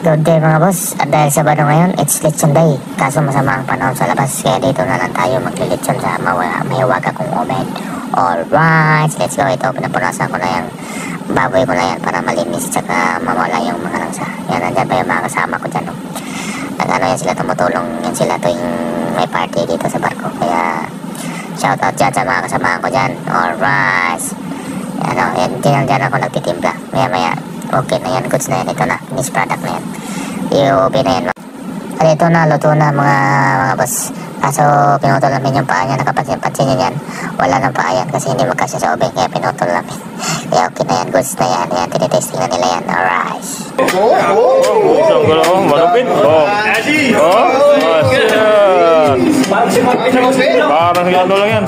Good day mga boss. At dahil Sabado ngayon, it's lechon day. Kaso masama ang panahon sa labas, kaya dito na lang tayo maglilechon sa mahiwaga kong oven. Alright, let's go. Ito, pinapunasan ko na yung baboy ko na yan para malinis tsaka mawala yung mga langsa. Yan, nandyan pa yung mga kasama ko dyan. Nag-ano yan sila, tumutulong yan sila tuwing may party dito sa barko. Kaya shoutout dyan sa mga kasama ko dyan. Alright. Yan, dyan ako nagtitimpla. Maya okay na yan, goods na yan. Ito na, finished product na yan. POB na yan. At ito na, luto na mga boss. Kaso pinutol namin yung paa niya. Nakapansin nyo yan. Wala ng paa yan kasi hindi magkasya sa oven. Kaya pinutol namin. Kaya okay na yan, goods na yan. Yan, tinitesting na nila yan. Alright. Isang gulong, malupit. Parang sigado lang yan.